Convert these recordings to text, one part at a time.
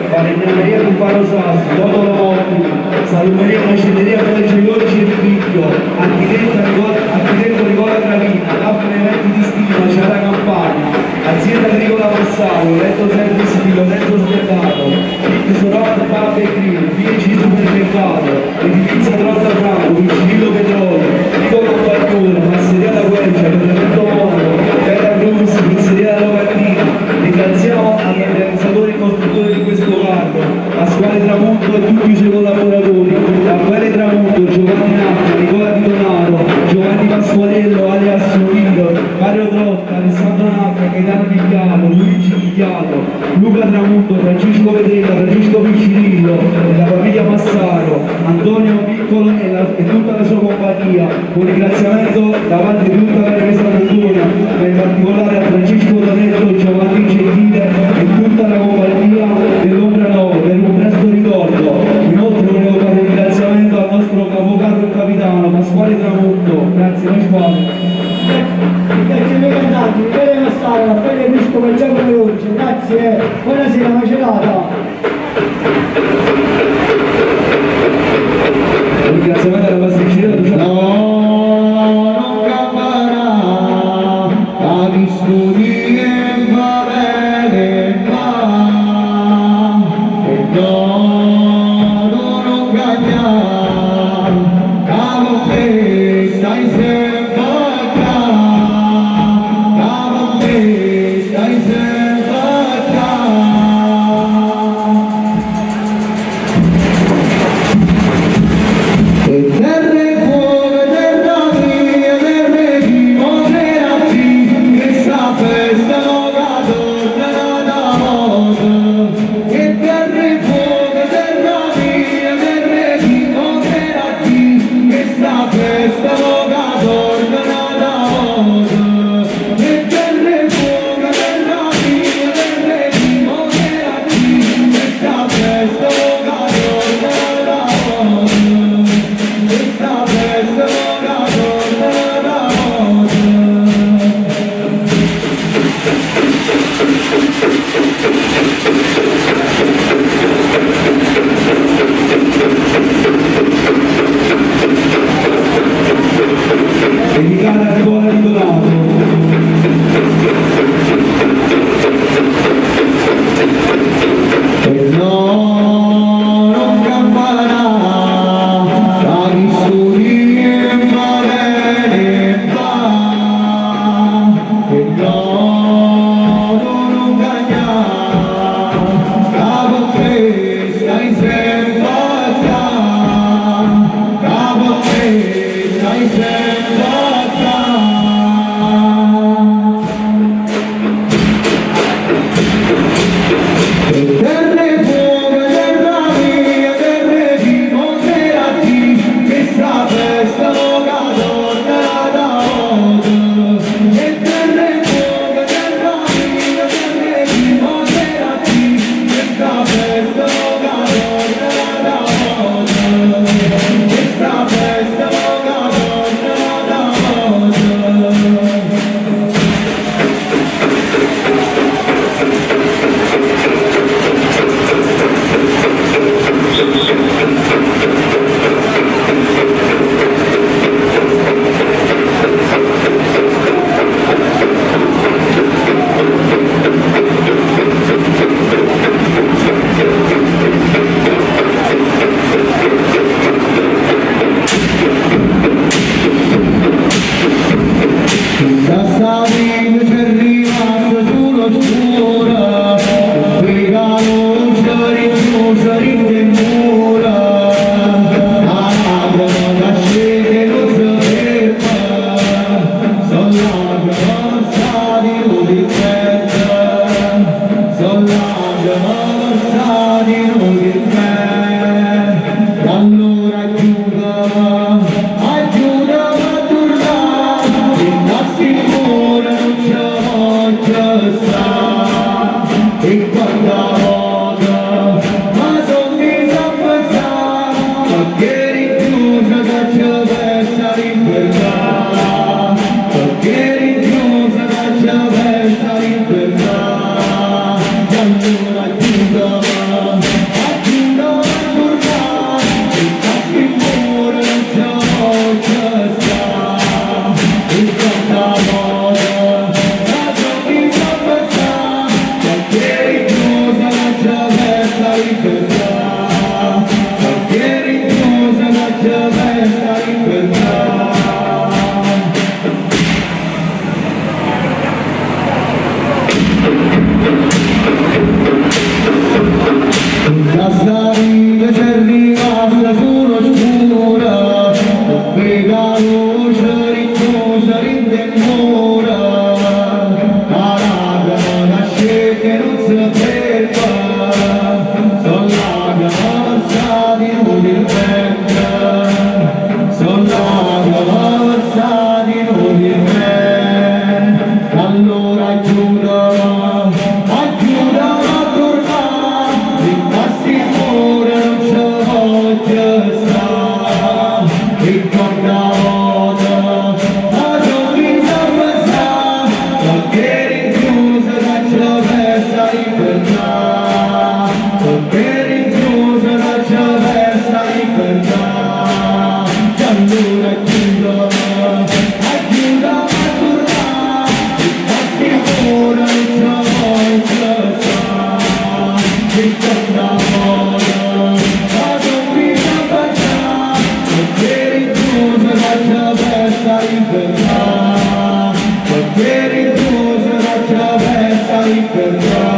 Falegnameria di Faro Sassi, Totolo Motti, Salumeria Macelleria Felice Iorici e Figlio, architetto Nicola Gravina, Daphne Eventi di Stima, Ciara Campagna, azienda agricola Massaro, Letto Service di Lorenzo Stellato, Big Sorot Pub e Grill, Vieci Supermercato, Edilizia Trotta Franco, Vigilillo Petrolio, Nico Compagnone, Masseria da Guercia, Pedramento Mondo, Terra Cruz, Pizzeria della Locandina. Ringraziamo agli organizzatori e costruttori di questo carro, Pasquale Tramonto e tutti i suoi collaboratori, Raffaele Tramonto, Giovanni Naffa, Nicola Di Donato, Giovanni Pasqualello, alias Rovino, Mario Trotta, Alessandro Naffa, Gaetano Migliato, Luigi Migliato, Luca Tramonto, Francesco Vedella, Francesco Piccirillo, la famiglia Massaro, Antonio Piccolo e tutta la sua compagnia. Un ringraziamento da parte di tutta la Chiesa d'Antonia, ma in particolare a Francesco Donetto, Giovanni Gentile e tutta la compagnia dell'Ombra 9 per un presto ricordo. Inoltre volevo fare un ringraziamento al nostro capocarro e capitano Pasquale Tramonto. Grazie Pasquale. Grazie ai miei cantanti, Michele Massaro, Raffaele Pisco per il gioco di oggi. Grazie, buonasera Macerata. Un ringraziamento alla pasticceria Terre Da sta vita c'è rimasta solo scura, vega luce ricciosa rintemora, la raga nasce che non si ferma, son la cavazza di il vento, son la cavazza di il vento, allora aiutami a tornare, i passi fuori non ci voglio stare, ricorda la sorpresa passata, perché rinchiusa da traversa libertà, perché rinchiusa da traversa libertà, e allora aiutami a tornare, i passi fuori non ci voglio stare, ricorda la sorpresa passata, perché rinchiusa da traversa libertà, perché rinchiusa da traversa libertà.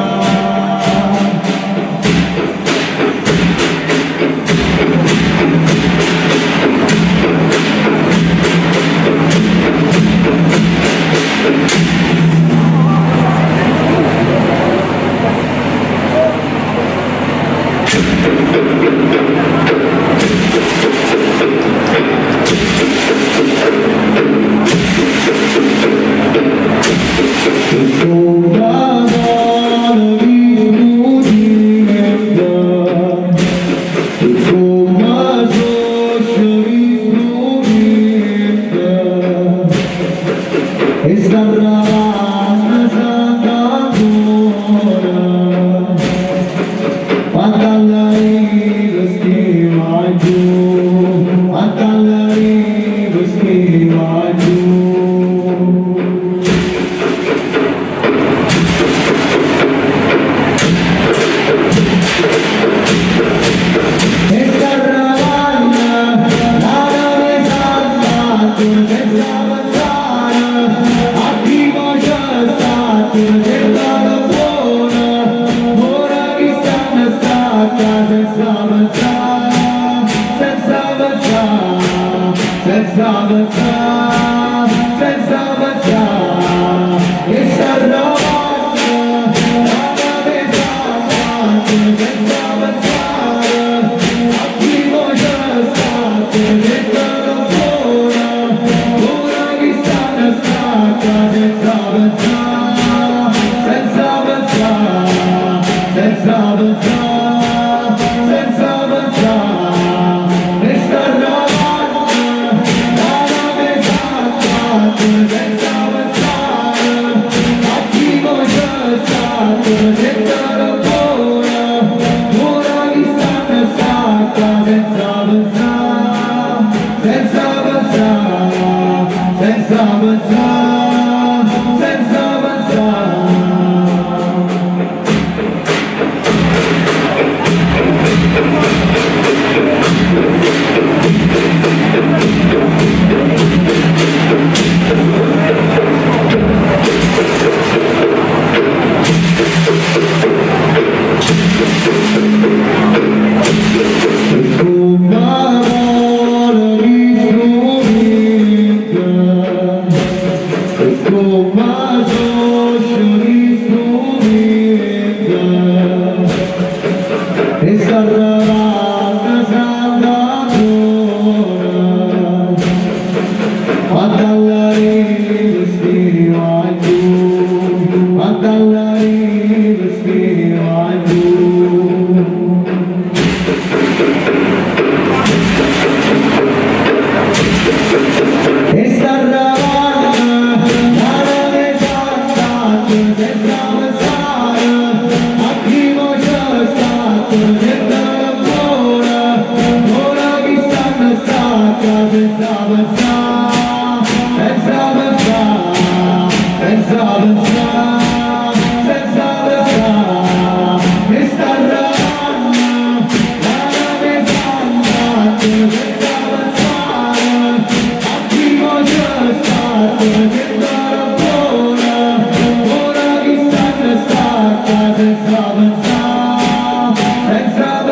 Senza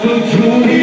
So